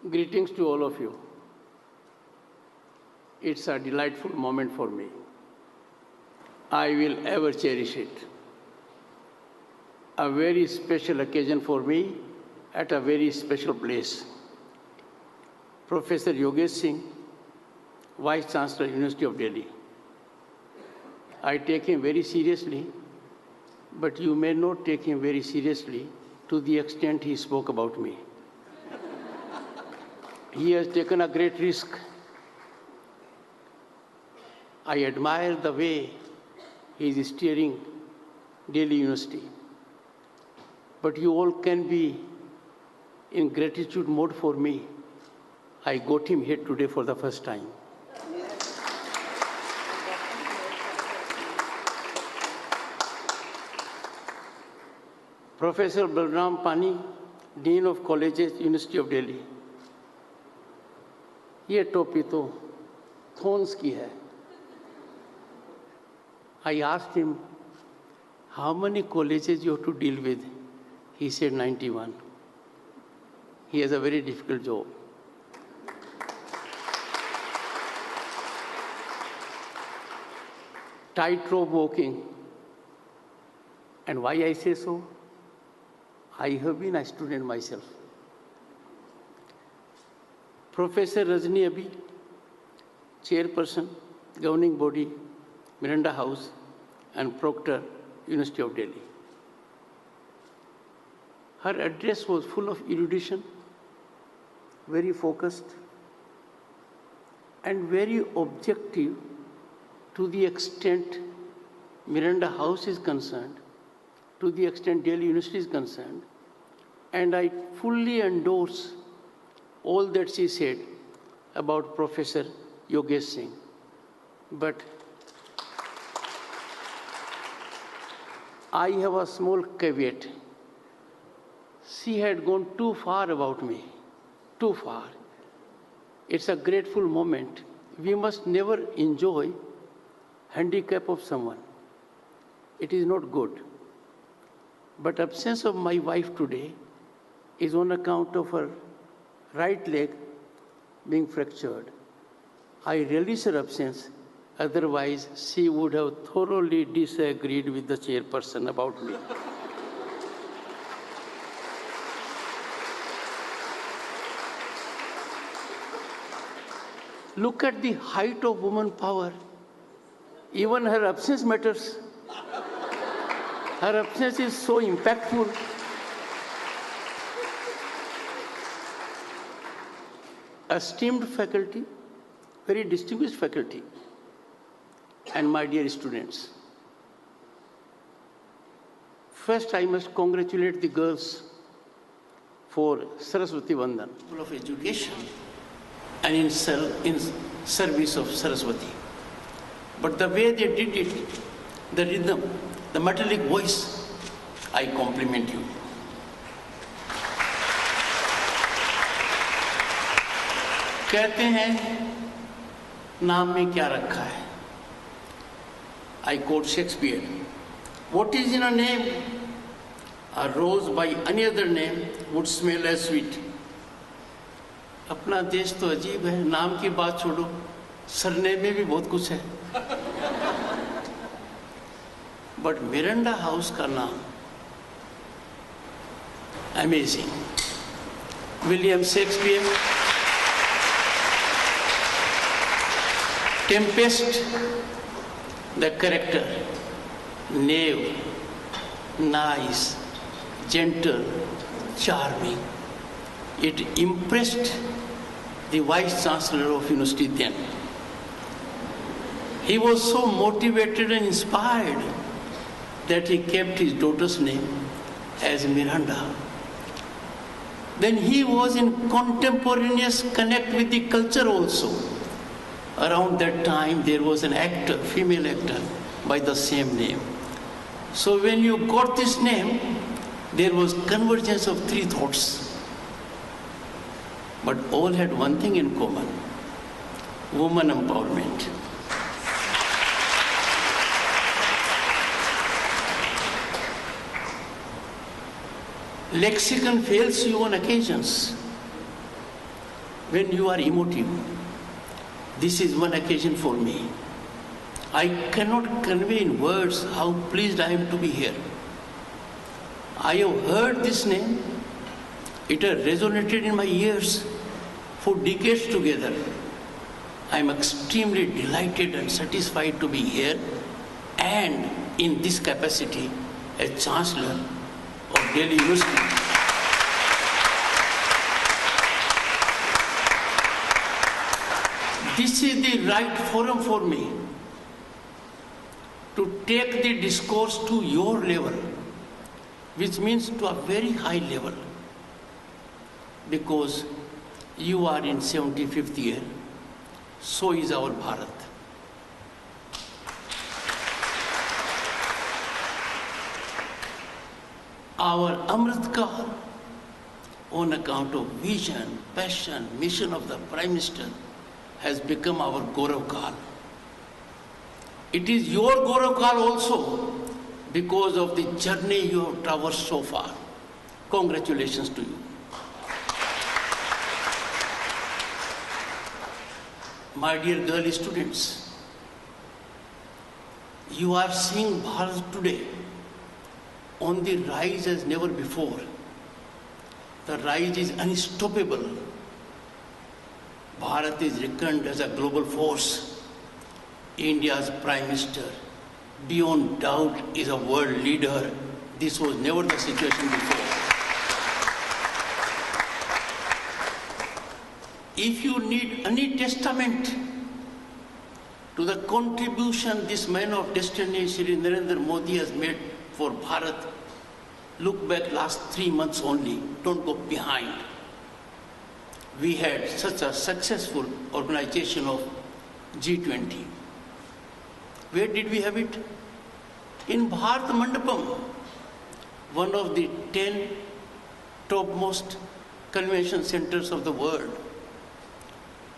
Greetings to all of you. It's a delightful moment for me. I will ever cherish it. A very special occasion for me at a very special place. Professor Yogesh Singh, Vice Chancellor, University of Delhi. I take him very seriously, but you may not take him very seriously to the extent he spoke about me. He has taken a great risk. I admire the way he is steering Delhi University. But you all can be in gratitude mode for me. I got him here today for the first time. Professor Balram Pani, Dean of Colleges, University of Delhi. ये टोपी तो thorns की है. I asked him, how many colleges you have to deal with? He said 91. He has a very difficult job. Tightrope walking. And why I say so? I have been a student myself. Professor Rajni Abhi, Chairperson, Governing Body, Miranda House, and Proctor, University of Delhi. Her address was full of erudition, very focused, and very objective to the extent Miranda House is concerned, to the extent Delhi University is concerned, and I fully endorse all that she said about Professor Yogesh Singh. But I have a small caveat. She had gone too far about me, too far. It's a grateful moment. We must never enjoy handicap of someone. It is not good. But absence of my wife today is on account of her right leg being fractured. I relish her absence, otherwise she would have thoroughly disagreed with the chairperson about me. Look at the height of woman power. Even her absence matters. Her absence is so impactful. Esteemed faculty, very distinguished faculty, and my dear students. First, I must congratulate the girls for Saraswati Vandan, full of education and in service of Saraswati. But the way they did it, the rhythm, the metallic voice, I compliment you. कहते हैं नाम में क्या रखा है? I quote Shakespeare. What is in a name? A rose by any other name would smell as sweet. अपना देश तो अजीब है. नाम की बात छोड़ो, सरनेम में भी बहुत कुछ है. But Miranda House का नाम amazing. William Shakespeare, Tempest, the character, knave, nice, gentle, charming. It impressed the Vice Chancellor of University then. He was so motivated and inspired that he kept his daughter's name as Miranda. Then he was in contemporaneous connect with the culture also. Around that time, there was an actor, female actor, by the same name. So when you got this name, there was convergence of three thoughts. But all had one thing in common: woman empowerment. Lexicon fails you on occasions. when you are emotive. This is one occasion for me. I cannot convey in words how pleased I am to be here. I have heard this name. It has resonated in my ears for decades together. I am extremely delighted and satisfied to be here and in this capacity as Chancellor of Delhi University. This is the right forum for me to take the discourse to your level, which means to a very high level, because you are in 75th year, so is our Bharat. Our Amrit Kaal, on account of vision, passion, mission of the Prime Minister, has become our Gaurav Kaal. It is your Gaurav Kaal also because of the journey you have traversed so far. Congratulations to you. My dear girl students, you are seeing Bharat today on the rise as never before. The rise is unstoppable. Bharat is reckoned as a global force. India's Prime Minister, beyond doubt, is a world leader. This was never the situation before. If you need any testament to the contribution this man of destiny, Shri Narendra Modi, has made for Bharat, look back last 3 months only. Don't go behind. We had such a successful organization of G20. Where did we have it? In Bharat Mandapam, one of the 10 topmost convention centers of the world.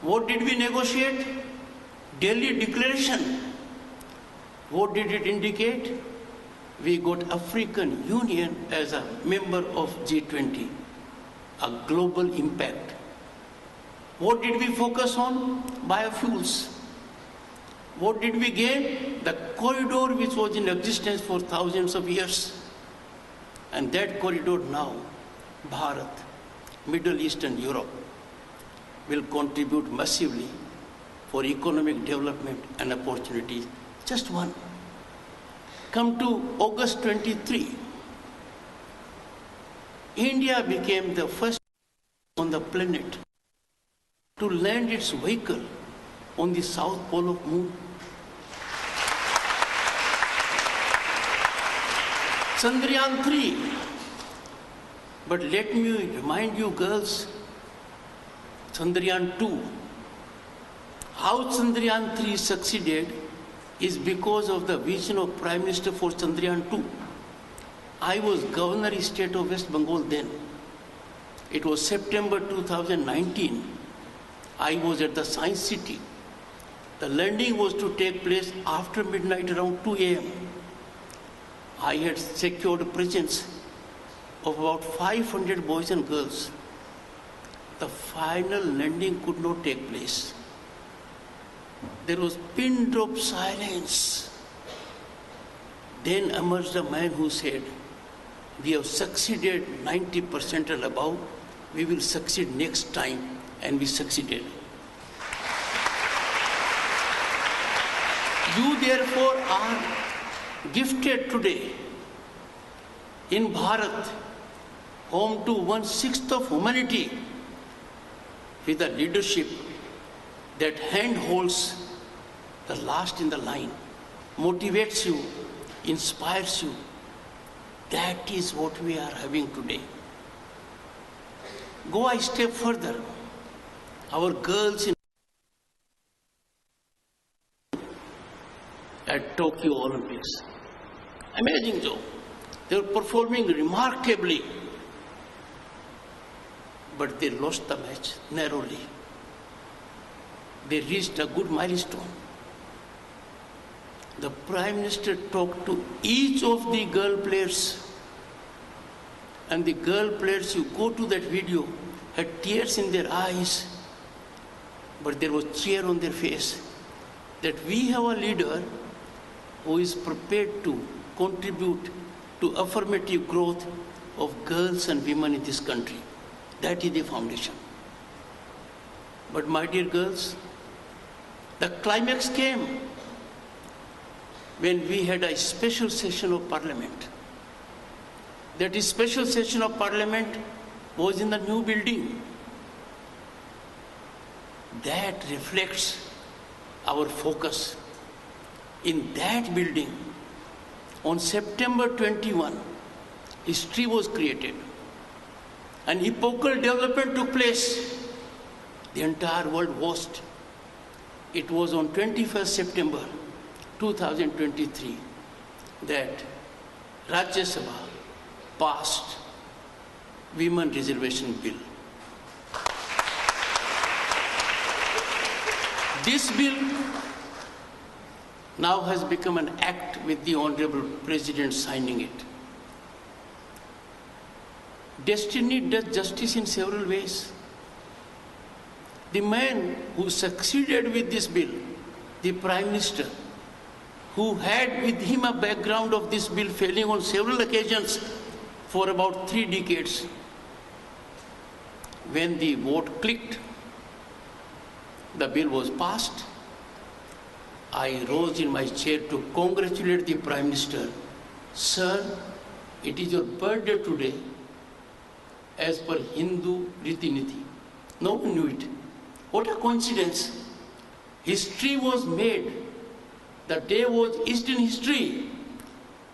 What did we negotiate? Delhi Declaration. What did it indicate? We got African Union as a member of G20, a global impact. What did we focus on? Biofuels. What did we gain? The corridor which was in existence for thousands of years. And that corridor now, Bharat, Middle East and Europe, will contribute massively for economic development and opportunities. Just one. Come to August 23. India became the first on the planet to land its vehicle on the south pole of moon. Chandrayaan 3. But let me remind you girls, Chandrayaan 2. How Chandrayaan 3 succeeded is because of the vision of Prime Minister for Chandrayaan 2. I was Governor of State of West Bengal then. It was September 2019. I was at the Science City. The landing was to take place after midnight around 2 a.m. I had secured a presence of about 500 boys and girls. The final landing could not take place. There was pin drop silence. Then emerged a man who said, "We have succeeded 90% and above. We will succeed next time." And we succeeded. You therefore are gifted today in Bharat, home to 1/6 of humanity, with a leadership that handholds the last in the line, motivates you, inspires you. That is what we are having today. Go a step further. Our girls at Tokyo Olympics, amazing though, they were performing remarkably, but they lost the match narrowly. They reached a good milestone. The Prime Minister talked to each of the girl players, and the girl players, you go to that video, had tears in their eyes but there was cheer on their face that we have a leader who is prepared to contribute to affirmative growth of girls and women in this country. That is the foundation. But my dear girls, the climax came when we had a special session of Parliament. That special session of Parliament was in the new building. That reflects our focus. In that building, on September 21, history was created. An epochal development took place. The entire world watched. It was on 21st September 2023 that Rajya Sabha passed Women Reservation Bill. This bill now has become an act with the Honorable President signing it. Destiny does justice in several ways. The man who succeeded with this bill, the Prime Minister, who had with him a background of this bill failing on several occasions for about 3 decades, when the vote clicked, the bill was passed. I rose in my chair to congratulate the Prime Minister. Sir, it is your birthday today, as per Hindu Riti Niti. No one knew it. What a coincidence. History was made. The day was Eastern history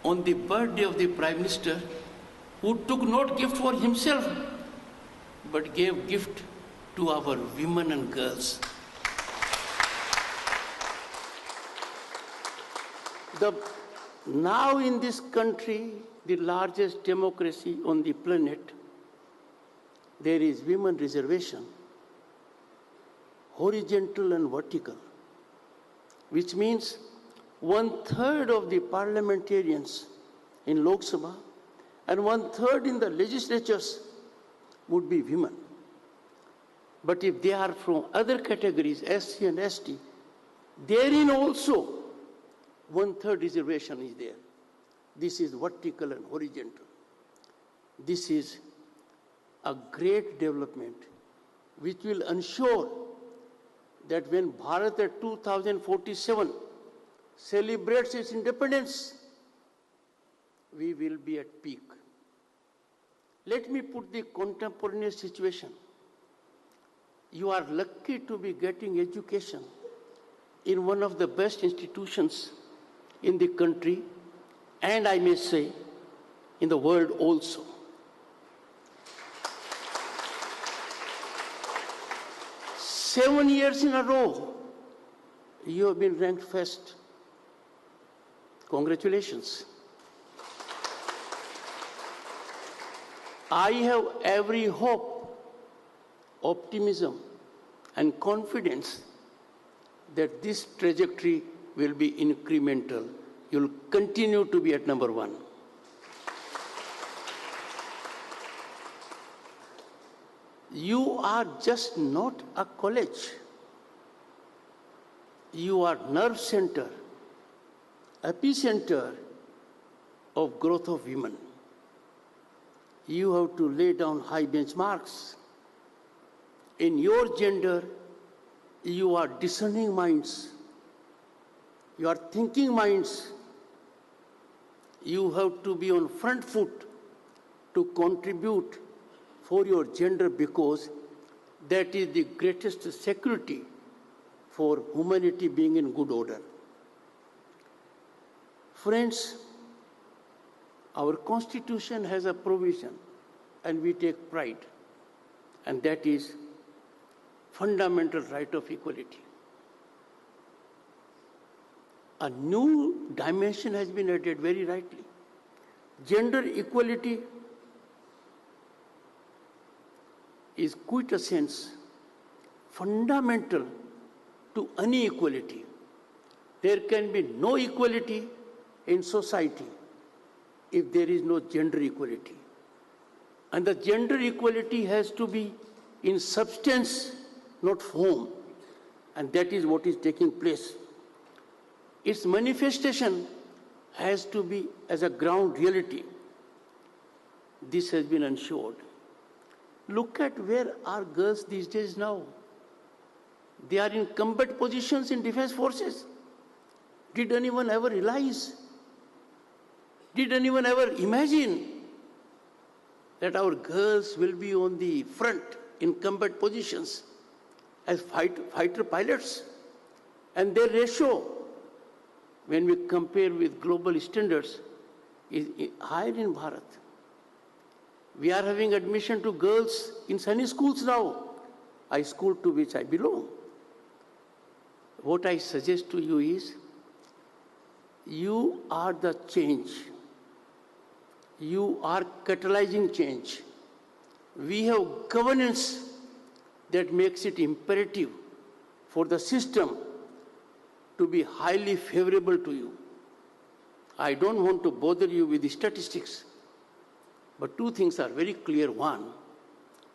on the birthday of the Prime Minister, who took not gift for himself, but gave gift to our women and girls. Now in this country, the largest democracy on the planet, there is women reservation, horizontal and vertical, which means 1/3 of the parliamentarians in Lok Sabha and 1/3 in the legislatures would be women. But if they are from other categories, SC and ST, therein also 1/3 reservation is there. This is vertical and horizontal. This is a great development which will ensure that when Bharat at 2047 celebrates its independence, we will be at peak. Let me put the contemporaneous situation. You are lucky to be getting education in one of the best institutions in the country, and I may say, in the world also. Seven years in a row, you have been ranked first. Congratulations. I have every hope, optimism, and confidence that this trajectory will be incremental. You'll continue to be at number 1. You are just not a college. You are nerve center, epicenter of growth of women. You have to lay down high benchmarks. In your gender, you are discerning minds. You are thinking minds. You have to be on front foot to contribute for your gender, because that is the greatest security for humanity being in good order. Friends, our Constitution has a provision, and we take pride, and that is fundamental right of equality. A new dimension has been added very rightly. Gender equality is quintessence, fundamental to any equality. There can be no equality in society if there is no gender equality. And the gender equality has to be in substance, not form. And that is what is taking place. Its manifestation has to be as a ground reality. This has been ensured. Look at where are girls these days now. They are in combat positions in defense forces. Did anyone ever realize? Did anyone ever imagine that our girls will be on the front in combat positions as fighter pilots? And their ratio, when we compare with global standards, is higher in Bharat. We are having admission to girls in Sunni schools now, a school to which I belong. What I suggest to you is, you are the change. You are catalyzing change. We have governance that makes it imperative for the system to be highly favorable to you. I don't want to bother you with the statistics, but two things are very clear. One,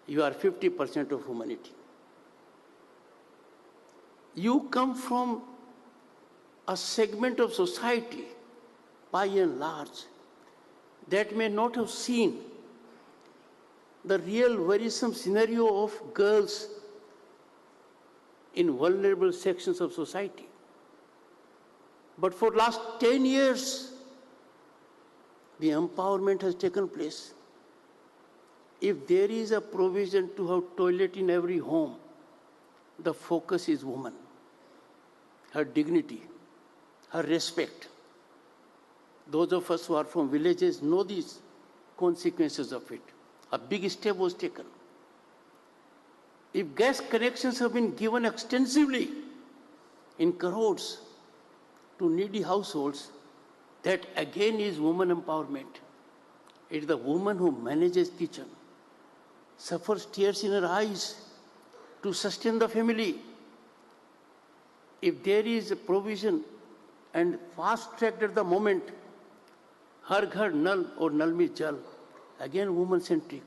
you are 50% of humanity. You come from a segment of society, by and large, that may not have seen the real worrisome scenario of girls in vulnerable sections of society. But for the last 10 years, the empowerment has taken place. If there is a provision to have toilet in every home, the focus is woman, her dignity, her respect. Those of us who are from villages know these consequences of it. A big step was taken. If gas connections have been given extensively in crores to needy households, that again is woman empowerment. It is the woman who manages kitchen, suffers tears in her eyes to sustain the family. If there is a provision and fast-tracked at the moment, Har Ghar Nal or Nal Mein Jal, again woman-centric.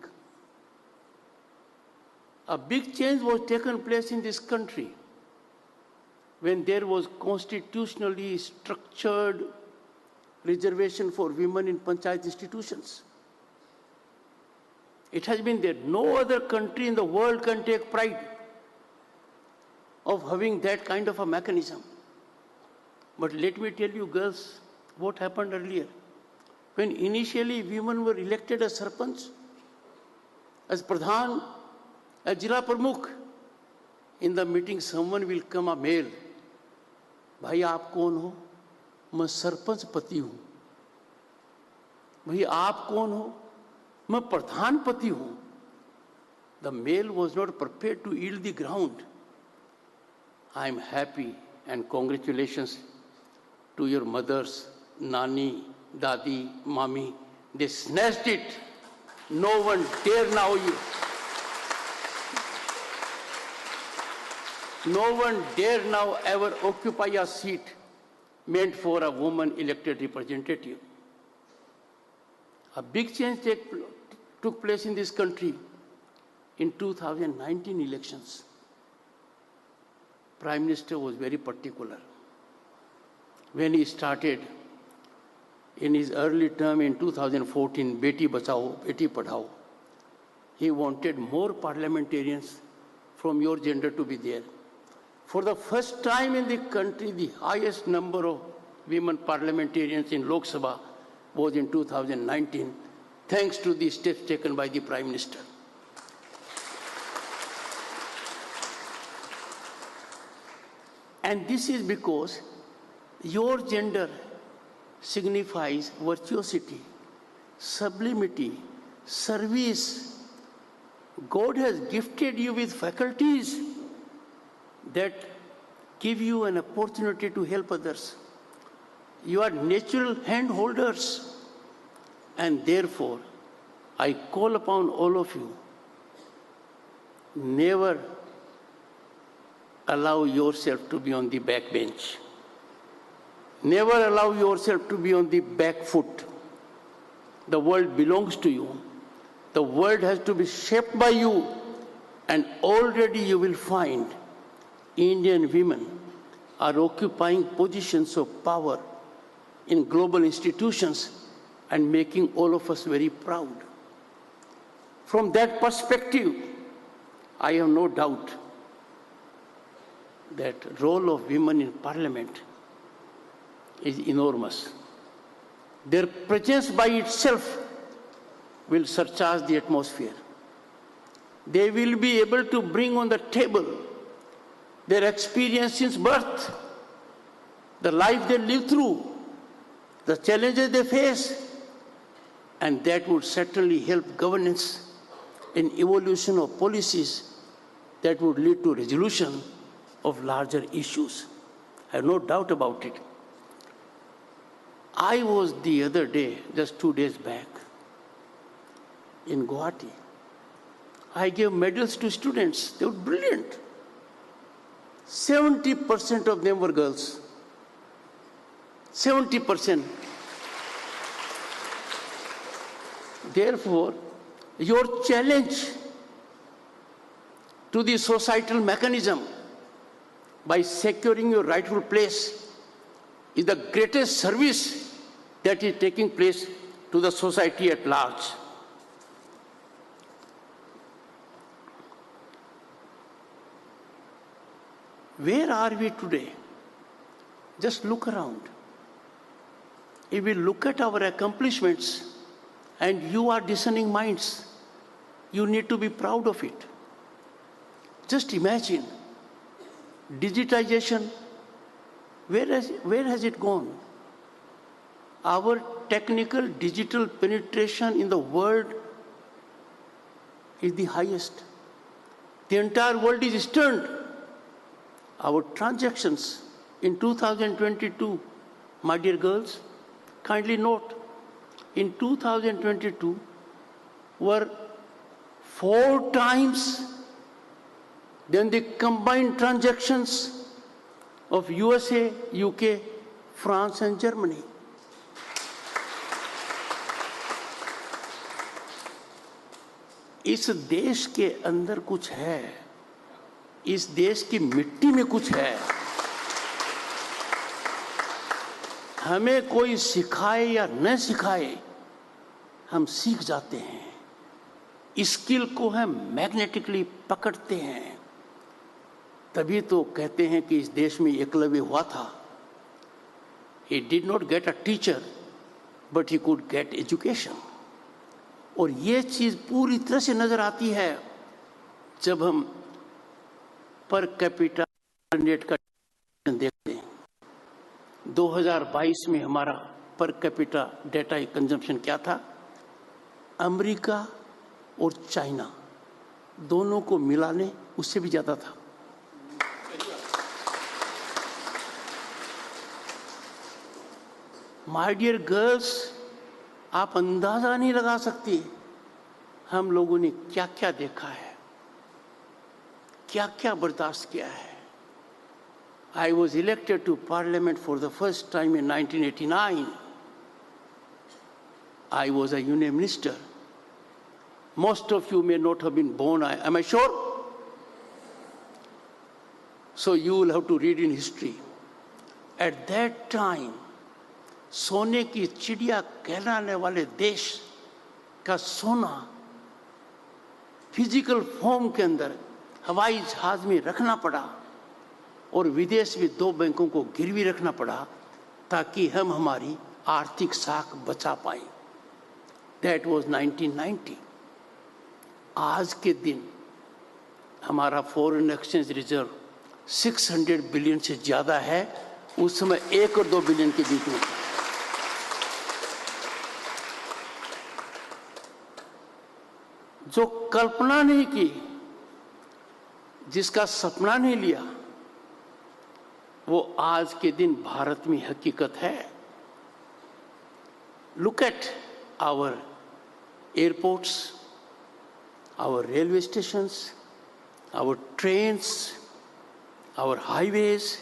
A big change was taken place in this country when there was constitutionally structured reservation for women in panchayat institutions. It has been there. No other country in the world can take pride of having that kind of a mechanism. But let me tell you, girls, what happened earlier. When initially women were elected as sarpanch, as pradhan, as jila pramukh, in the meeting someone will come, a male. भाई आप कौन हो? मैं सरपंच पति हूं. भाई आप कौन हो? मैं प्रधान पति हूं. The male was not prepared to yield the ground. I am happy and congratulations to your mothers, Nani, Dadi, Mami. They snatched it. No one dare now you. No one dare now ever occupy a seat meant for a woman elected representative. A big change took place in this country in 2019 elections. Prime Minister was very particular. When he started in his early term in 2014, Beti Bachao, Beti Padhao, he wanted more parliamentarians from your gender to be there. For the first time in the country, the highest number of women parliamentarians in Lok Sabha was in 2019, thanks to the steps taken by the Prime Minister. And this is because your gender signifies virtuosity, sublimity, service. God has gifted you with faculties that give you an opportunity to help others. You are natural hand holders. And therefore, I call upon all of you, never allow yourself to be on the back bench. Never allow yourself to be on the back foot. The world belongs to you. The world has to be shaped by you. And already you will find Indian women are occupying positions of power in global institutions and making all of us very proud. From that perspective, I have no doubt that role of women in parliament is enormous. Their presence by itself will surcharge the atmosphere. They will be able to bring on the table their experience since birth, the life they live through, the challenges they face, and that would certainly help governance in evolution of policies that would lead to resolution of larger issues. I have no doubt about it. I was the other day, just 2 days back, in Guwahati. I gave medals to students. They were brilliant. 70% of them were girls. 70%. Therefore, your challenge to the societal mechanism by securing your rightful place is the greatest service that is taking place to the society at large. Where are we today? Just look around. If we look at our accomplishments, and you are discerning minds, you need to be proud of it. Just imagine, digitization, where has it gone? Our technical digital penetration in the world is the highest. The entire world is stunned. Our transactions in 2022, my dear girls, kindly note, in 2022 were 4 times than the combined transactions of USA, UK, France and Germany. इस देश के अंदर कुछ है, इस देश की मिट्टी में कुछ है. हमें कोई सिखाए या न सिखाए, हम सीख जाते हैं. स्किल को हम मैग्नेटिकली पकड़ते हैं. तभी तो कहते हैं कि इस देश में एकलव्य हुआ था. He did not get a teacher, but he could get education. और ये चीज पूरी तरह से नजर आती है जब हम पर कैपिटा नेट का देखते हैं. 2022 में हमारा पर कैपिटा डेटा कंजम्पशन क्या था? अमेरिका और चाइना दोनों को मिलाने उससे भी ज्यादा था. माय डियर गर्ल्स, आप अंदाजा नहीं लगा सकती हम लोगों ने क्या क्या देखा है, क्या क्या बर्दाश्त किया है. I was elected to parliament for the first time in 1989. I was a union minister. Most of you may not have been born, am I sure? So you will have to read in history. At that time, सोने की चिड़िया कहलाने वाले देश का सोना physical form के अंदर हवाई जहाज में रखना पड़ा और विदेश में 2 बैंकों को गिरवी रखना पड़ा ताकि हम हमारी आर्थिक साख बचा पाए. That was 1990. आज के दिन हमारा फॉरेन एक्सचेंज रिजर्व 600 बिलियन से ज्यादा है. उस समय 1 और 2 बिलियन के बीच में था. जो कल्पना नहीं की, जिसका सपना नहीं लिया, वो आज के दिन भारत में हकीकत है. Look at our airports, our railway stations, our trains, our highways.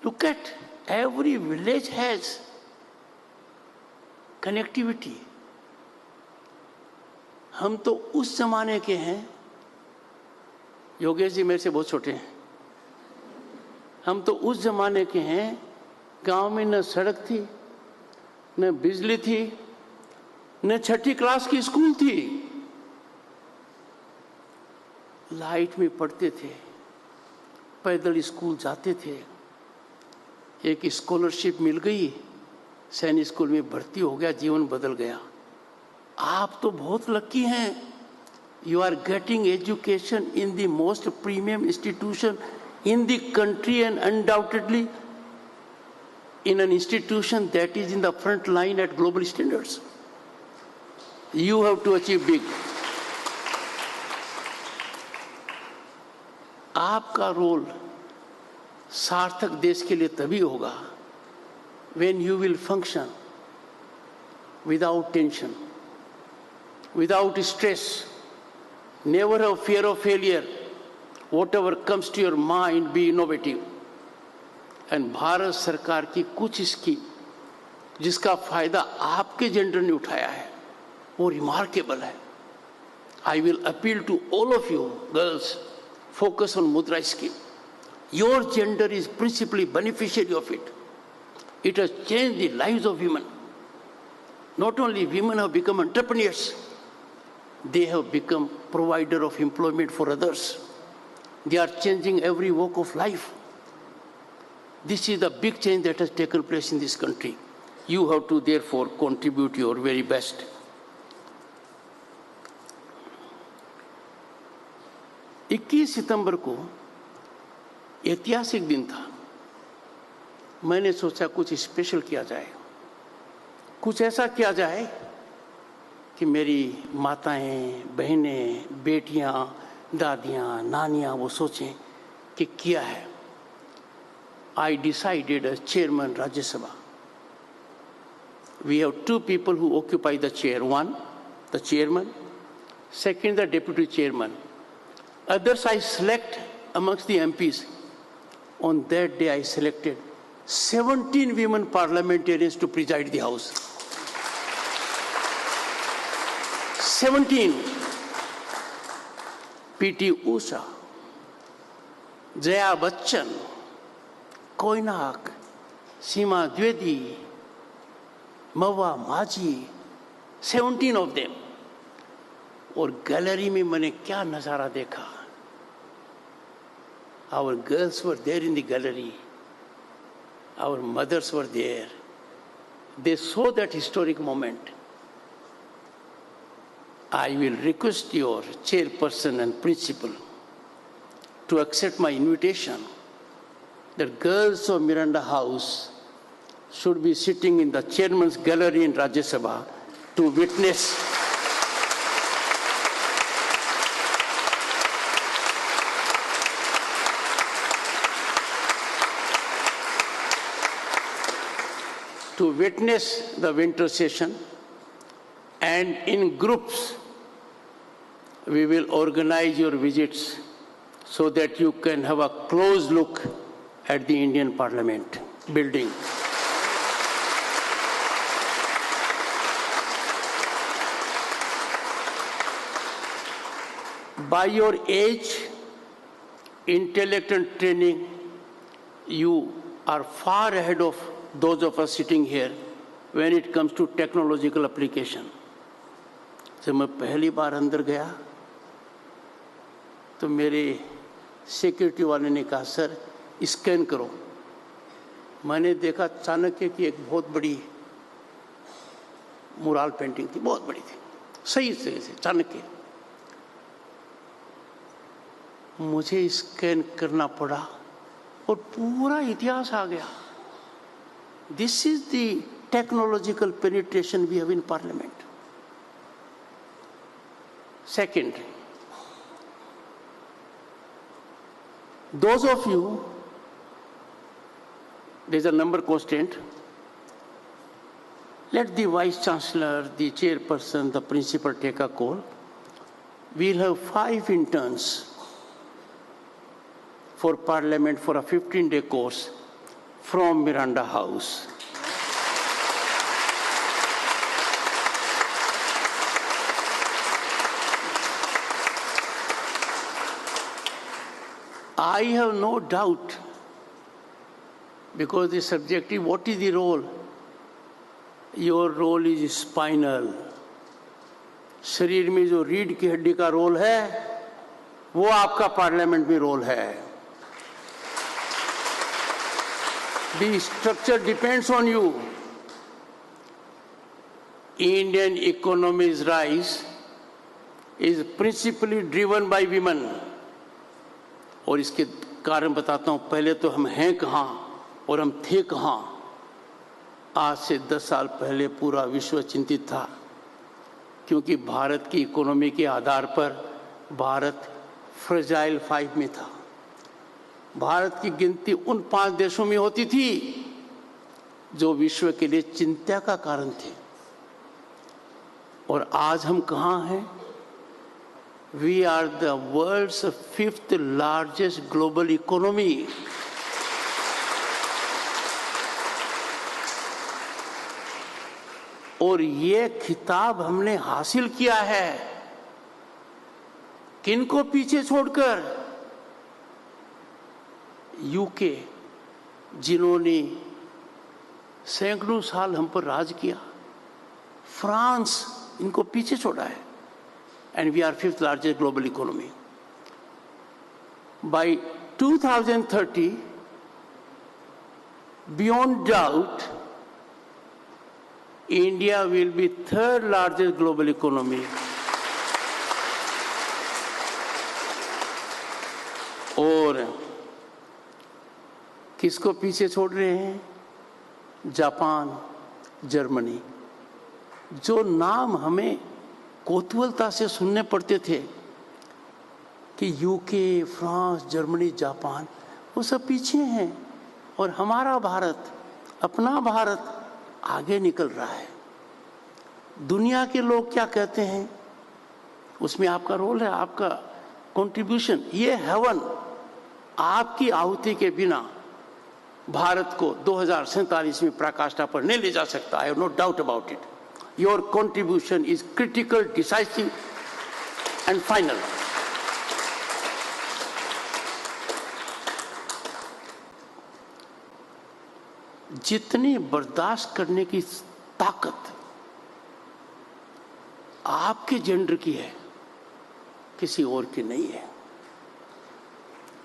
Look at every village has connectivity. हम तो उस जमाने के हैं, योगेश जी मेरे से बहुत छोटे हैं, हम तो उस जमाने के हैं, गांव में न सड़क थी, न बिजली थी, न छठी क्लास की स्कूल थी। लाइट में पढ़ते थे, पैदल स्कूल जाते थे। एक स्कॉलरशिप मिल गई, सैनिक स्कूल में भर्ती हो गया, जीवन बदल गया। आप तो बहुत लकी हैं। You are getting education in the most premium institution in the country and undoubtedly in an institution that is in the front line at global standards. You have to achieve big. आपका role सार्थक देश के लिए तभी होगा when you will function without tension, without stress, never have fear of failure. Whatever comes to your mind, be innovative. And Bharat सरकार की कुछ स्कीम जिसका फायदा आपके जेंडर ने उठाया है वो रिमार्केबल है. I will appeal to all of you girls, focus on Mudra scheme. Your gender is principally beneficiary of it. It has changed the lives of women. Not only women have become entrepreneurs, they have become provider of employment for others. They are changing every walk of life. This is the big change that has taken place in this country. You have to therefore contribute your very best. इक्कीस सितंबर को ऐतिहासिक दिन था. मैंने सोचा कुछ special किया जाए, कुछ ऐसा किया जाए कि मेरी माताएं, बहनें, बेटियां, दादियां, नानियां वो सोचें कि किया है. I decided as chairman Rajya Sabha. We have two people who occupy the chair. One, the chairman. Second, the deputy chairman. Others I select amongst the MPs. On that day I selected 17 women parliamentarians to preside the house. 17. P.T. Usha, Jaya Bachchan, Koinak, Seema Dwivedi, Mahua Maaji, 17 of them. और gallery में मैंने क्या नजारा देखा. Our girls were there in the gallery. Our mothers were there. They saw that historic moment. I will request your chairperson and principal to accept my invitation that girls of Miranda House should be sitting in the chairman's gallery in Rajya Sabha to witness the winter session, and in groups we will organize your visits so that you can have a close look at the Indian Parliament building. By your age, intellect and training, you are far ahead of those of us sitting here when it comes to technological application. जब मैं पहली बार अंदर गया तो मेरे security वाले ने कहा सर स्कैन करो. मैंने देखा चाणक्य की एक बहुत बड़ी मुराल पेंटिंग थी, बहुत बड़ी थी, सही से चाणक्य. मुझे स्कैन करना पड़ा और पूरा इतिहास आ गया. This is the technological penetration we have in Parliament. Second, those of you, there's a number constraint. Let the Vice Chancellor, the Chairperson, the Principal take a call. We'll have 5 interns for Parliament for a 15-day course from Miranda House. I have no doubt because the subjective, what is the role? Your role is spinal. शरीर में जो रीढ़ की हड्डी का role है वो आपका पार्लियामेंट में रोल है. The structure depends on you. Indian economy's rise is principally driven by women. और इसके कारण बताता हूं. पहले तो हम हैं कहां और हम थे कहां. आज से 10 साल पहले पूरा विश्व चिंतित था, क्योंकि भारत की इकोनॉमी के आधार पर भारत फ्रेजाइल 5 में था. भारत की गिनती उन 5 देशों में होती थी जो विश्व के लिए चिंता का कारण थे. और आज हम कहां हैं? We are the world's 5th largest global economy. और ये खिताब हमने हासिल किया है किनको पीछे छोड़कर? यूके, जिन्होंने सैकड़ों साल हम पर राज किया. फ्रांस इनको पीछे छोड़ा है. And we are 5th largest global economy. By 2030, beyond doubt, India will be 3rd largest global economy. और किसको पीछे छोड़ रहे हैं? Japan, Germany. जो नाम हमें कौतूहलता से सुनने पड़ते थे कि यूके, फ्रांस, जर्मनी, जापान, वो सब पीछे हैं. और हमारा भारत, अपना भारत आगे निकल रहा है. दुनिया के लोग क्या कहते हैं उसमें आपका रोल है, आपका कंट्रीब्यूशन. ये हेवन आपकी आहुति के बिना भारत को 2047 में पराकाष्ठा पर नहीं ले जा सकता. I have no doubt about it. Your contribution is critical, decisive and final. जितनी बर्दाश्त करने की ताकत आपके जेंडर की है, किसी और की नहीं है.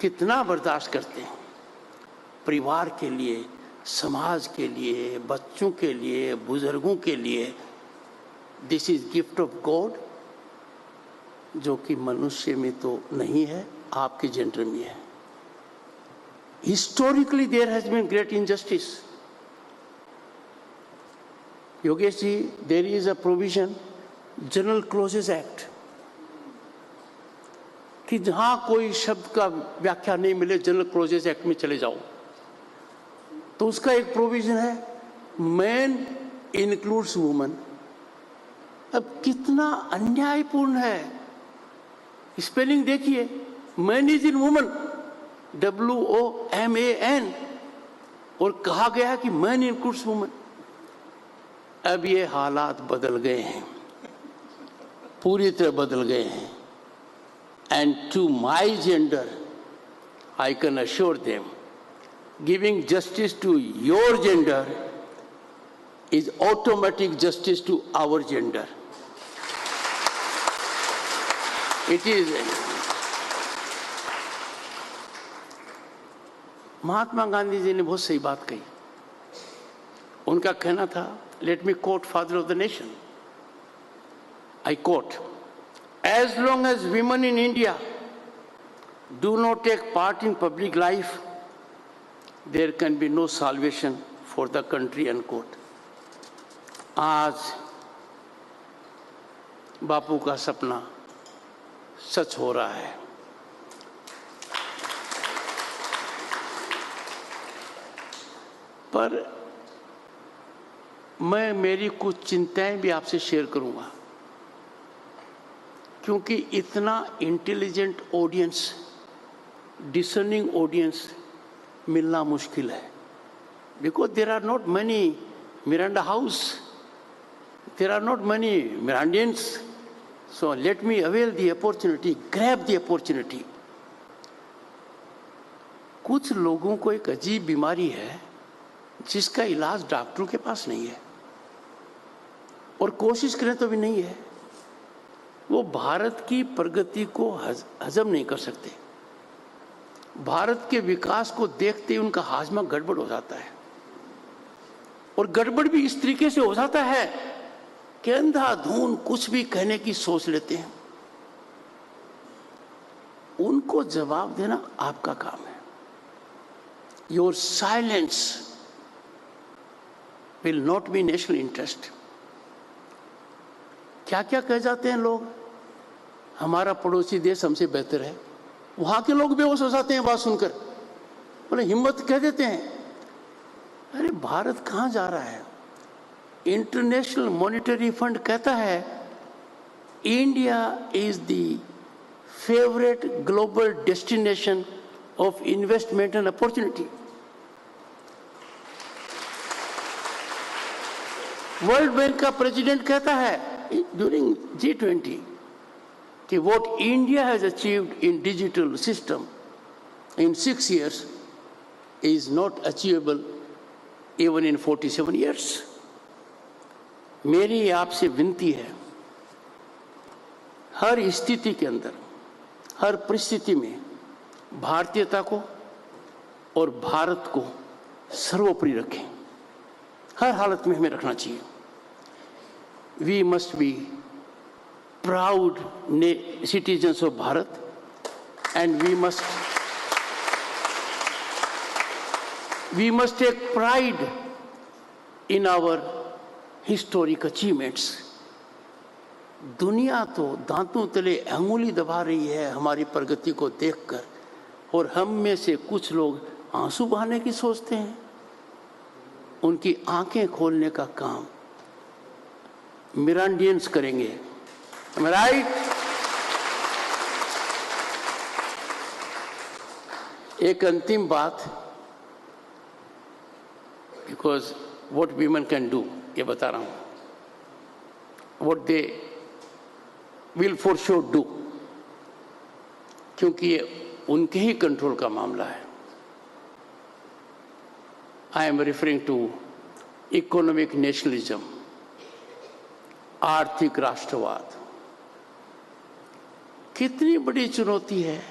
कितना बर्दाश्त करते हैं परिवार के लिए, समाज के लिए, बच्चों के लिए, बुजुर्गों के लिए. This is gift of God, जो कि मनुष्य में तो नहीं है, आपके जेंडर में है. Historically there has been great injustice. Yogesh ji, there is a provision, general clauses act, कि जहां कोई शब्द का व्याख्या नहीं मिले जनरल क्लोजेस एक्ट में चले जाओ. तो उसका एक प्रोविजन है, मैन इंक्लूड्स वुमन. अब कितना अन्यायपूर्ण है. स्पेलिंग देखिए, man is in woman, WOMAN, और कहा गया है कि मैन इंक्लूड्स वुमन. अब ये हालात बदल गए हैं, पूरी तरह बदल गए हैं. And to my gender I can assure them, giving justice to your gender is automatic justice to our gender. It is. Mahatma Gandhi ji ने बहुत सही बात कही. उनका कहना था, let me quote Father of the Nation. I quote, as long as women in India do not take part in public life, there can be no salvation for the country, unquote. आज बापू का सपना सच हो रहा है. पर मैं मेरी कुछ चिंताएं भी आपसे शेयर करूंगा, क्योंकि इतना इंटेलिजेंट ऑडियंस, डिसर्निंग ऑडियंस मिलना मुश्किल है. Because there are not many Miranda House, there are not many Mirandians. So let me avail the opportunity, grab the opportunity. कुछ लोगों को एक अजीब बीमारी है, जिसका इलाज डॉक्टरों के पास नहीं है और कोशिश करें तो भी नहीं है, वो भारत की प्रगति को हजम नहीं कर सकते। भारत के विकास को देखते ही उनका हाजमा गड़बड़ हो जाता है, और गड़बड़ भी इस तरीके से हो जाता है कि अंधाधुंध कुछ भी कहने की सोच लेते हैं। उनको जवाब देना आपका काम है। Your silence will not be national interest. क्या क्या कह जाते हैं लोग, हमारा पड़ोसी देश हमसे बेहतर है। वहां के लोग बेहोश हो जाते हैं बात सुनकर, बोले हिम्मत कह देते हैं। अरे भारत कहां जा रहा है? इंटरनेशनल मॉनेटरी फंड कहता है India is the favourite global destination of investment and opportunity. World bank का प्रेसिडेंट कहता है ड्यूरिंग G20 कि what India has achieved in digital system in 6 years is not achievable even in 47 years. मेरी आपसे विनती है, हर स्थिति के अंदर, हर परिस्थिति में भारतीयता को और भारत को सर्वोपरि रखें। हर हालत में हमें रखना चाहिए। We must be proud citizens of Bharat, and we must take pride in our historic achievements. दुनिया तो दांतों तले अंगुली दबा रही है हमारी प्रगति को देखकर, और हम में से कुछ लोग आंसू बहाने की सोचते हैं। उनकी आंखें खोलने का काम मिरांडियंस करेंगे। Am I right? एक अंतिम बात, because what women can do, ये बता रहा हूं, what they will for sure do, क्योंकि ये उनके ही कंट्रोल का मामला है। I am referring to economic nationalism, आर्थिक राष्ट्रवाद। कितनी बड़ी चुनौती है।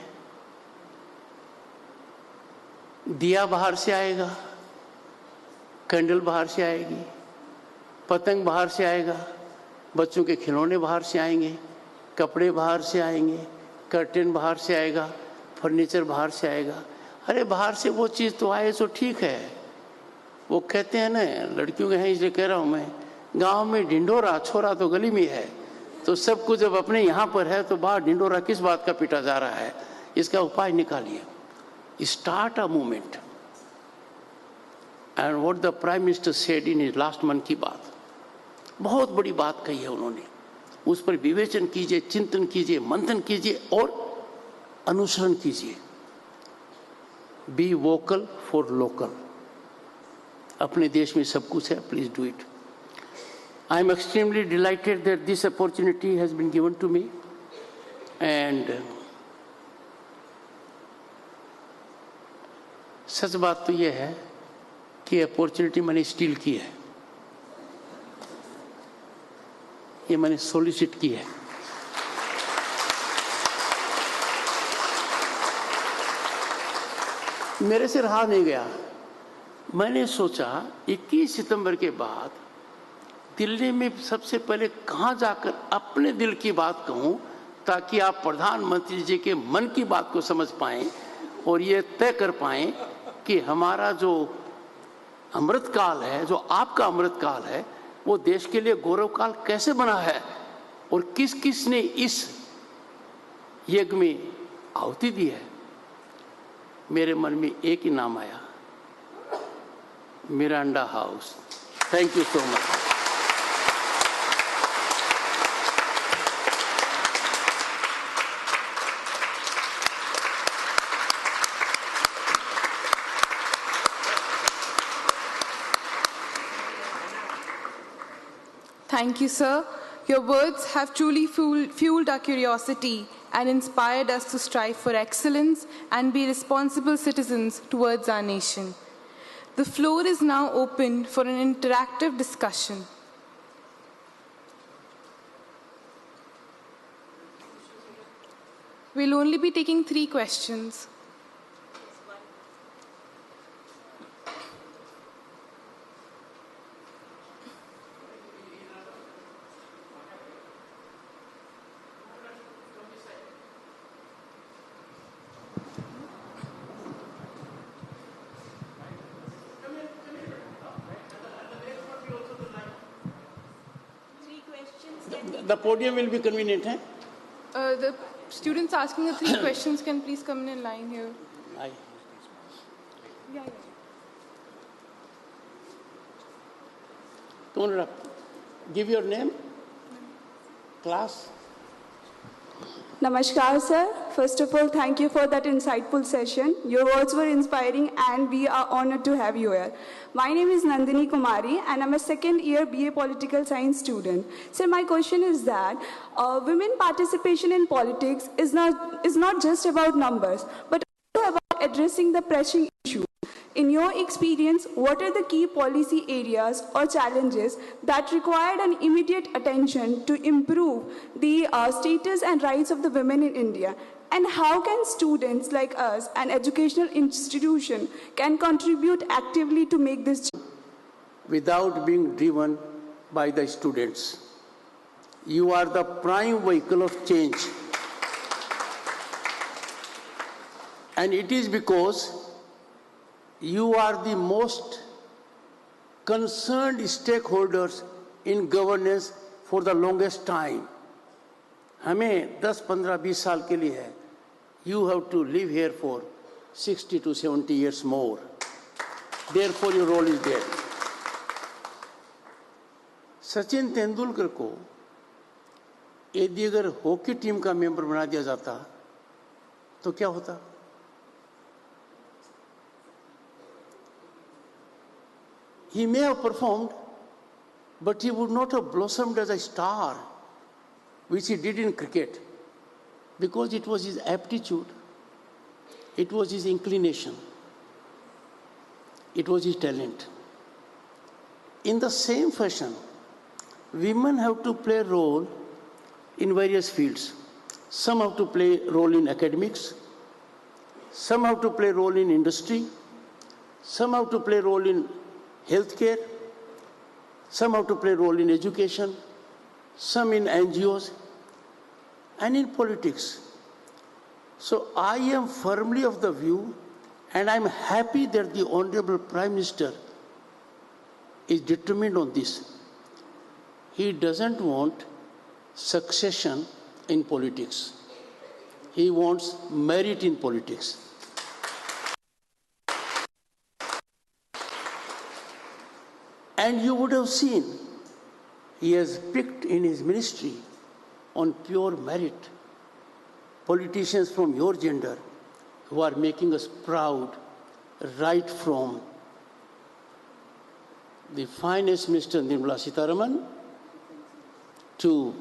दिया बाहर से आएगा, कैंडल बाहर से आएगी, पतंग बाहर से आएगा, बच्चों के खिलौने बाहर से आएंगे, कपड़े बाहर से आएंगे, कर्टेन बाहर से आएगा, फर्नीचर बाहर से आएगा। अरे बाहर से वो चीज़ तो आए तो ठीक है। वो कहते हैं ना, लड़कियों के हैं इसलिए कह रहा हूँ मैं, गांव में ढिंडोरा छोरा तो गली में है। तो सब कुछ जब अपने यहाँ पर है तो बाहर ढिंडोरा किस बात का पीटा जा रहा है? इसका उपाय निकालिए। Start a movement. And what the prime minister said in his last मन की बात, बहुत बड़ी बात कही है उन्होंने। उस पर विवेचन कीजिए, चिंतन कीजिए, मंथन कीजिए और अनुसरण कीजिए। Be vocal for local. अपने देश में सब कुछ है, please do it. I am extremely delighted that this opportunity has been given to me, and सच बात तो यह है कि अपॉर्चुनिटी मैंने स्टील की है, ये मैंने सोलिसिट की है। मेरे से रहा नहीं गया। मैंने सोचा 21 सितंबर के बाद दिल्ली में सबसे पहले कहां जाकर अपने दिल की बात कहूं, ताकि आप प्रधानमंत्री जी के मन की बात को समझ पाएं और ये तय कर पाएं कि हमारा जो अमृतकाल है, जो आपका अमृतकाल है, वो देश के लिए गौरव काल कैसे बना है और किस किस ने इस यज्ञ में आहुति दी है। मेरे मन में एक ही नाम आया, Miranda house. Thank you so much. Thank you, sir. Your words have truly fueled our curiosity and inspired us to strive for excellence and be responsible citizens towards our nation. The floor is now open for an interactive discussion. We'll only be taking 3 questions. The podium will be convenient, eh? The students asking the 3 questions can please come in line here. Aye. Yeah. Come on, give your name, class. Namaskar, sir. First of all, thank you for that insightful session. Your words were inspiring and we are honored to have you here. My name is Nandini Kumari and I'm a second year BA Political Science student. Sir, my question is that women participation in politics is not just about numbers, but also about addressing the pressing issues. In your experience, what are the key policy areas or challenges that required an immediate attention to improve the status and rights of the women in India? And how can students like us, an educational institution, can contribute actively to make this change? Without being driven by the students. You are the prime vehicle of change. And it is because you are the most concerned stakeholders in governance for the longest time. हमें 10, 15, 20 साल के लिए है. You have to live here for 60 to 70 years more. Therefore, your role is there. Sachin Tendulkar को यदि अगर hockey team का member बना दिया जाता तो क्या होता? He may have performed, but he would not have blossomed as a star, which he did in cricket, because it was his aptitude, it was his inclination, it was his talent. In the same fashion, women have to play a role in various fields. Some have to play a role in academics, some have to play a role in industry, some have to play a role in healthcare, some have to play a role in education, some in NGOs, and in politics. So I am firmly of the view, and I'm happy that the Honorable Prime Minister is determined on this. He doesn't want succession in politics. He wants merit in politics. And you would have seen, he has picked in his ministry on pure merit politicians from your gender who are making us proud, right from the finance minister Nirmala Sitharaman to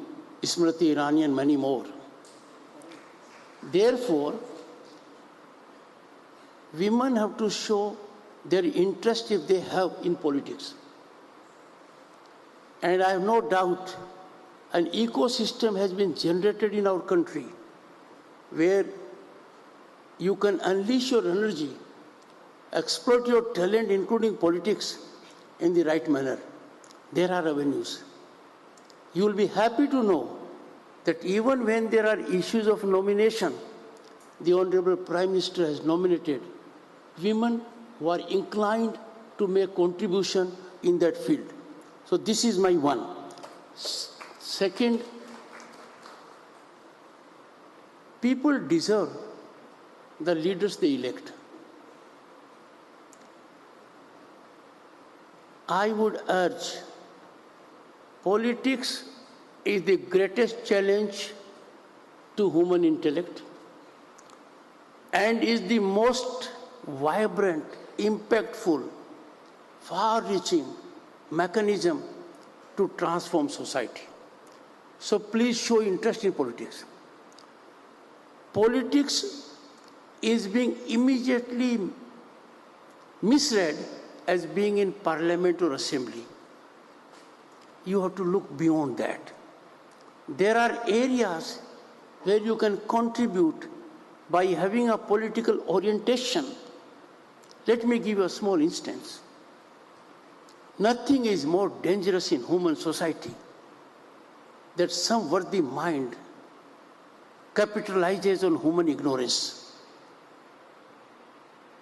Smriti Irani and many more. Therefore, women have to show their interest if they have in politics. And I have no doubt an ecosystem has been generated in our country where you can unleash your energy, exploit your talent, including politics, in the right manner. There are avenues. You will be happy to know that even when there are issues of nomination, the Honorable Prime Minister has nominated women who are inclined to make contribution in that field. So this is my one. Second, people deserve the leaders they elect. I would urge, politics is the greatest challenge to human intellect and is the most vibrant, impactful, far-reaching mechanism to transform society. So please show interest in politics. Politics is being immediately misread as being in parliament or assembly. You have to look beyond that. There are areas where you can contribute by having a political orientation. Let me give you a small instance. Nothing is more dangerous in human society that some worthy mind capitalizes on human ignorance.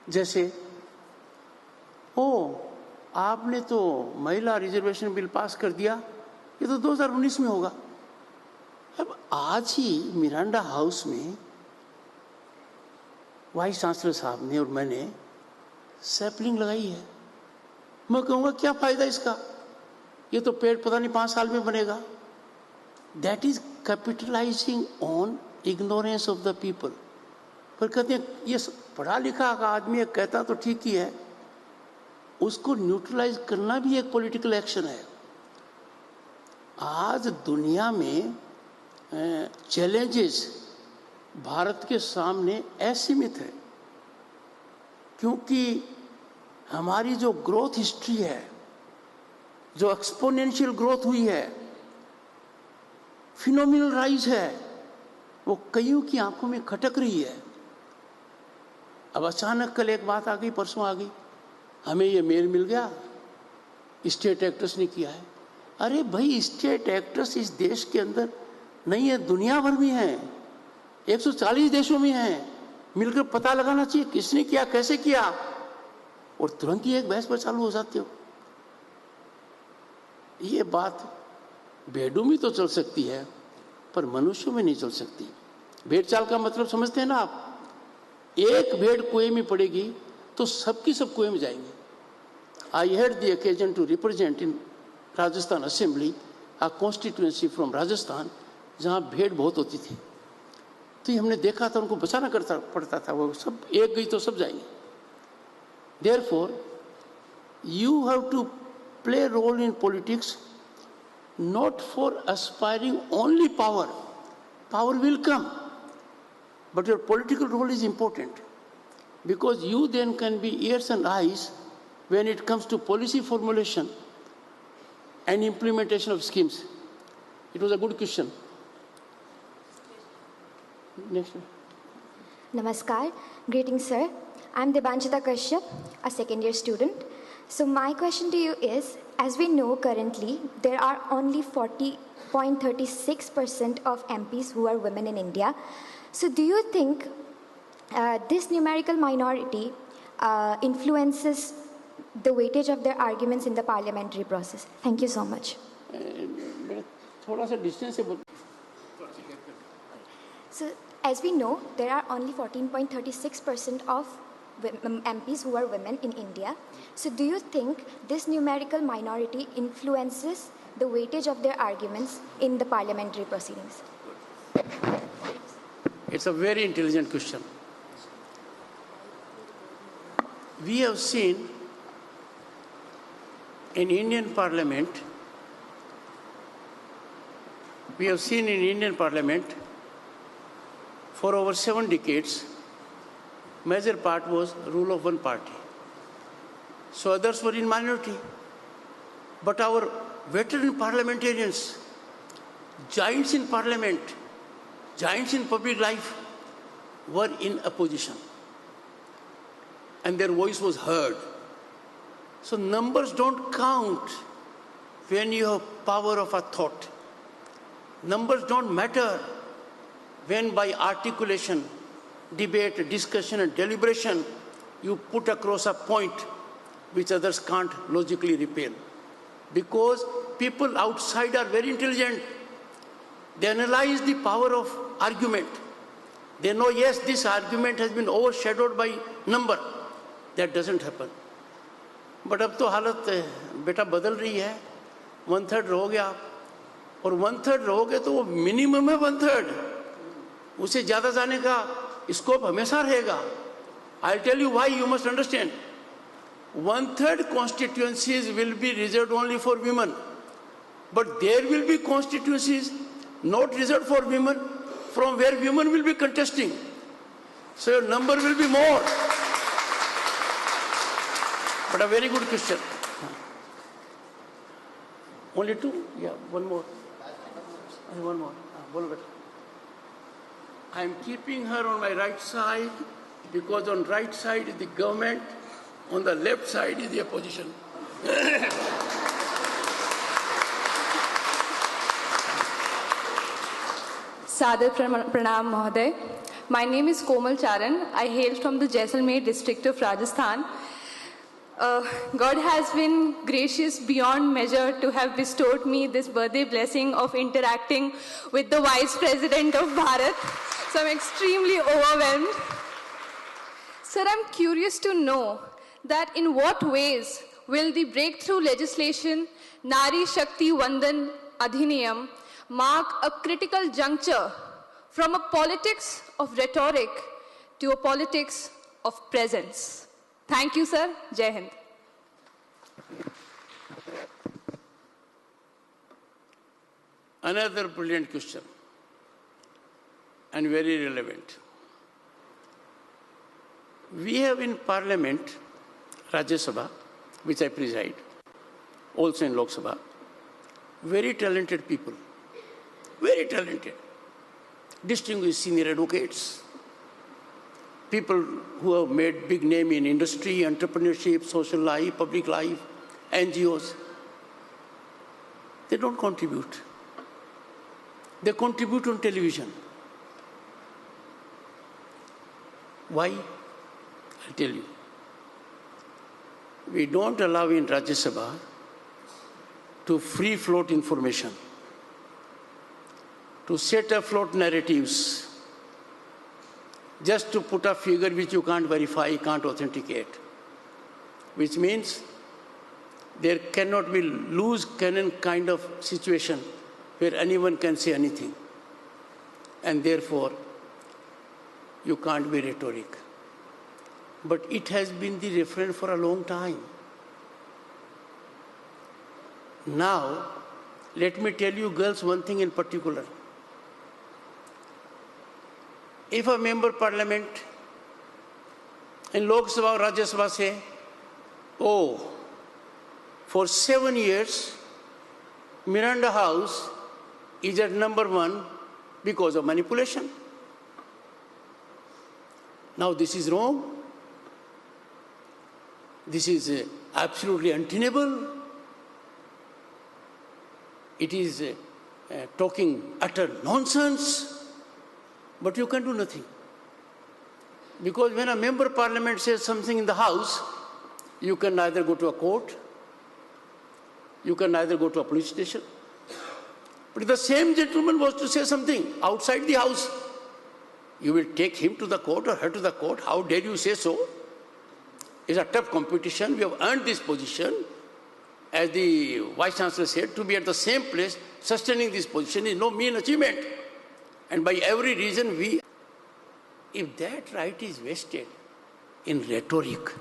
जैसे आपने तो महिला reservation bill pass कर दिया, ये तो 2019 में होगा। अब आज ही मिरांडा हाउस में वाइस चांसलर साहब ने और मैंने सैपलिंग लगाई है। मैं कहूँगा क्या फायदा इसका, ये तो पेड़ पता नहीं 5 साल में बनेगा। That is capitalising on ignorance of the people. पर कहते हैं ये पढ़ा लिखा का आदमी कहता तो ठीक ही है, उसको न्यूट्रलाइज करना भी एक पॉलिटिकल एक्शन है। आज दुनिया में चैलेंजेस भारत के सामने असीमित है, क्योंकि हमारी जो ग्रोथ हिस्ट्री है, जो एक्सपोनेंशियल ग्रोथ हुई है, फिनोमिनल राइज है, वो कईयों की आंखों में खटक रही है। अब अचानक कल एक बात आ गई, परसों आ गई, हमें ये मेल मिल गया, स्टेट एक्टर्स ने किया है। अरे भाई, स्टेट एक्टर्स इस देश के अंदर नहीं है, दुनिया भर में है, 140 देशों में है। मिलकर पता लगाना चाहिए किसने किया, कैसे किया, और तुरंत ही एक बहस पर चालू हो जाते हो। ये बात भेड़ों में तो चल सकती है, पर मनुष्यों में नहीं चल सकती। भेड़ चाल का मतलब समझते हैं ना आप? एक भेड़ कुएं में पड़ेगी तो सबकी सब कुएं में जाएंगे। I had the occasion to represent in Rajasthan assembly a constituency from Rajasthan, जहाँ भेड़ बहुत होती थी। तो ये हमने देखा था, उनको बचाना पड़ता था, वो सब एक गई तो सब जाएंगे। Therefore, you have to play a role in politics, not for aspiring only power. Power will come, but your political role is important, because you then can be ears and eyes when it comes to policy formulation and implementation of schemes. It was a good question. Next one. Namaskar. Greetings, sir. I'm Debanchita Kashyap, a second-year student. So my question to you is, as we know currently, there are only 40.36% of MPs who are women in India. So do you think this numerical minority influences the weightage of their arguments in the parliamentary process? Thank you so much. थोड़ा सा distance से बोल। So as we know, there are only 14.36% of MPs who are women in India. So do you think this numerical minority influences the weightage of their arguments in the parliamentary proceedings? It's a very intelligent question. We have seen in Indian Parliament, for over 7 decades, major part was rule of one party. So others were in minority. But our veteran parliamentarians, giants in parliament, giants in public life, were in opposition. And their voice was heard. So numbers don't count when you have power of a thought. Numbers don't matter when by articulation, debate, discussion and deliberation, you put across a point which others can't logically repel. Because people outside are very intelligent. They analyze the power of argument. They know, yes, this argument has been overshadowed by number. That doesn't happen. But अब तो हालत बेटा बदल रही है। 1/3 रहोगे आप, और 1/3 रहोगे तो वो मिनिमम है 1/3, उसे ज़्यादा जाने का स्कोप हमेशा रहेगा। I'll tell you why, you must understand. 1/3 constituencies will be reserved only for women. But there will be constituencies not reserved for women, from where women will be contesting. So your number will be more. But a very good question. Only two? Yeah, one more. One more. Bolo beta. I am keeping her on my right side because on right side is the government, on the left side is the opposition. Sadar Pranam Mahoday. My name is Komal Charan. I hail from the Jaisalmer district of Rajasthan. God has been gracious beyond measure to have bestowed me this birthday blessing of interacting with the Vice President of Bharat. So I'm extremely overwhelmed. Sir, I'm curious to know that in what ways will the breakthrough legislation Nari Shakti Vandan Adhiniyam mark a critical juncture from a politics of rhetoric to a politics of presence? Thank you, sir. Jai Hind. Another brilliant question and very relevant. We have in Parliament, Rajya Sabha, which I preside, also in Lok Sabha, very talented people, very talented, distinguished senior advocates, people who have made big name in industry, entrepreneurship, social life, public life, NGOs. They don't contribute. They contribute on television. Why? I'll tell you. We don't allow in Rajya Sabha to free float information, to set afloat narratives, just to put a figure which you can't verify, can't authenticate, which means there cannot be loose cannon kind of situation where anyone can say anything, and therefore you can't be rhetoric. But it has been the reference for a long time. Now, let me tell you girls one thing in particular. If a member parliament in Lok Sabha or Rajya Sabha say, oh, for 7 years, Miranda House is at number 1 because of manipulation. Now this is wrong. This is absolutely untenable. It is talking utter nonsense. But you can do nothing. Because when a member of parliament says something in the house, you can neither go to a court, you can neither go to a police station. But if the same gentleman was to say something outside the house, you will take him to the court or her to the court. How dare you say so? It's a tough competition. We have earned this position. As the Vice Chancellor said, to be at the same place, sustaining this position is no mean achievement. And by every reason, if that right is wasted in rhetoric,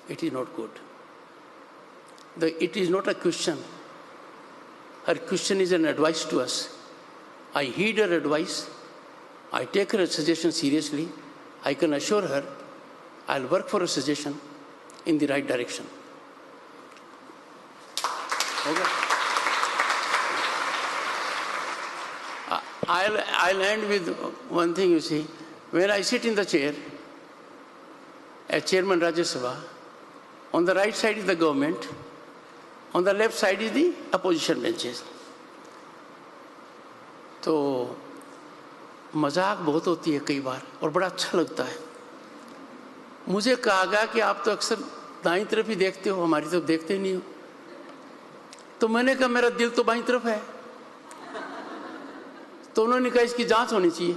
it is not good. It is not a question. Her question is an advice to us. I heed her advice. I take her suggestion seriously. I can assure her I'll work for a suggestion in the right direction. Okay. I'll end with one thing, you see. When I sit in the chair, as Chairman Rajya Sabha, on the right side is the government, on the left side is the opposition benches. तो मजाक बहुत होती है कई बार और बड़ा अच्छा लगता है. मुझे कहा गया कि आप तो अक्सर दाईं तरफ ही देखते हो, हमारी तरफ देखते ही नहीं हो. तो मैंने कहा मेरा दिल तो बाईं तरफ है. तो उन्होंने कहा इसकी जांच होनी चाहिए.